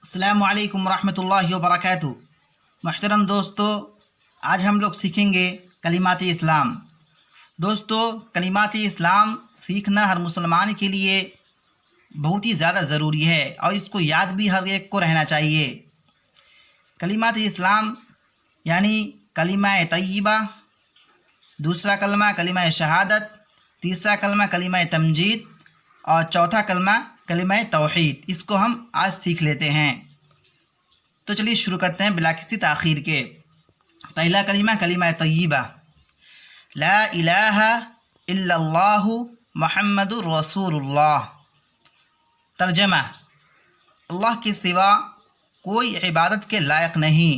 السلام علیکم ورحمۃ اللہ وبرکاتہ۔ محترم دوستو، آج ہم لوگ سیکھیں گے کلمات اسلام۔ دوستو، کلمات اسلام سیکھنا ہر مسلمان کے لیے بہت ہی زیادہ ضروری ہے اور اس کو یاد بھی ہر ایک کو رہنا چاہیے۔ کلمات اسلام یعنی کلمہ طیبہ، دوسرا کلمہ کلمہ شہادت، تیسرا کلمہ کلمہ تمجید اور چوتھا کلمہ کلمہ توحید۔ اس کو ہم آج سیکھ لیتے ہیں۔ تو چلیے شروع کرتے ہیں بلا کسی تاخیر کے۔ پہلا کلمہ کلمہ طیبہ، لا الہ الا اللہ محمد رسول اللہ۔ ترجمہ: اللہ کے سوا کوئی عبادت کے لائق نہیں،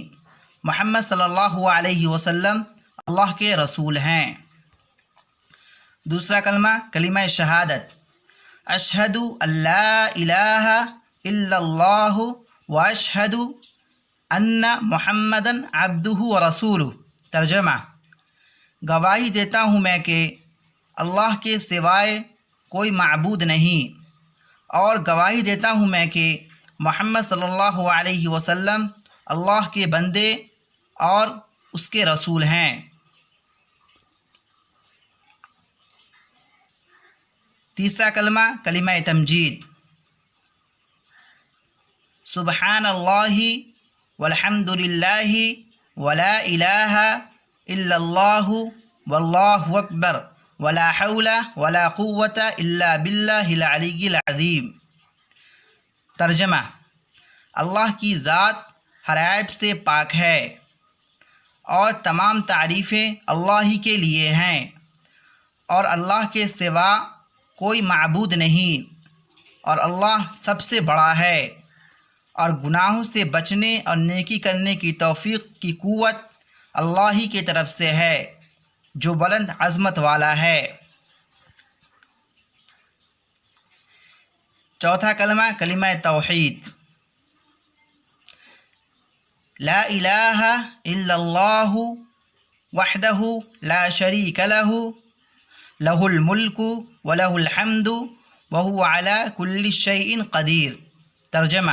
محمد صلی اللہ علیہ وسلم اللہ کے رسول ہیں۔ دوسرا کلمہ کلمہ شہادت، اشہد ان لا الہ الا اللہ واشہد ان محمدً عبدہ ورسولہ۔ ترجمہ: گواہی دیتا ہوں میں کہ اللہ کے سوائے کوئی معبود نہیں، اور گواہی دیتا ہوں میں کہ محمد صلی اللہ علیہ وسلم اللہ کے بندے اور اس کے رسول ہیں۔ تیسرا کلمہ کلمہ تمجید، سبحان اللہ والحمد للہ ولا الہ الا اللہ واللہ اکبر ولا حول ولا قوۃ الا باللہ العلی العظیم۔ ترجمہ: اللہ کی ذات ہر عیب سے پاک ہے اور تمام تعریفیں اللہ ہی کے لیے ہیں، اور اللہ کے سوا کوئی معبود نہیں، اور اللہ سب سے بڑا ہے، اور گناہوں سے بچنے اور نیکی کرنے کی توفیق کی قوت اللہ ہی کی طرف سے ہے جو بلند عظمت والا ہے۔ چوتھا کلمہ کلمہ توحید، لا الہ الا اللہ وحدہ لا شریک لہ لہ الملک ولہ الحمد وہو علی کل شیء قدیر۔ ترجمہ: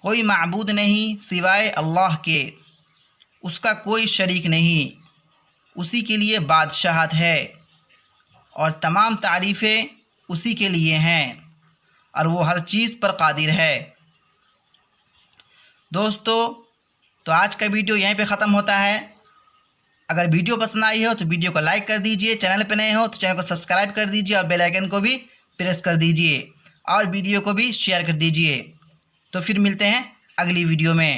کوئی معبود نہیں سوائے اللہ کے، اس کا کوئی شریک نہیں، اسی کے لیے بادشاہت ہے اور تمام تعریفیں اسی کے لیے ہیں، اور وہ ہر چیز پر قادر ہے۔ دوستو، تو آج کا ویڈیو یہیں پہ ختم ہوتا ہے۔ اگر ویڈیو پسند آئی ہو تو ویڈیو کو لائک کر دیجئے، چینل پہ نئے ہو تو چینل کو سبسکرائب کر دیجئے اور بیل آئیکن کو بھی پریس کر دیجئے، اور ویڈیو کو بھی شیئر کر دیجئے۔ تو پھر ملتے ہیں اگلی ویڈیو میں۔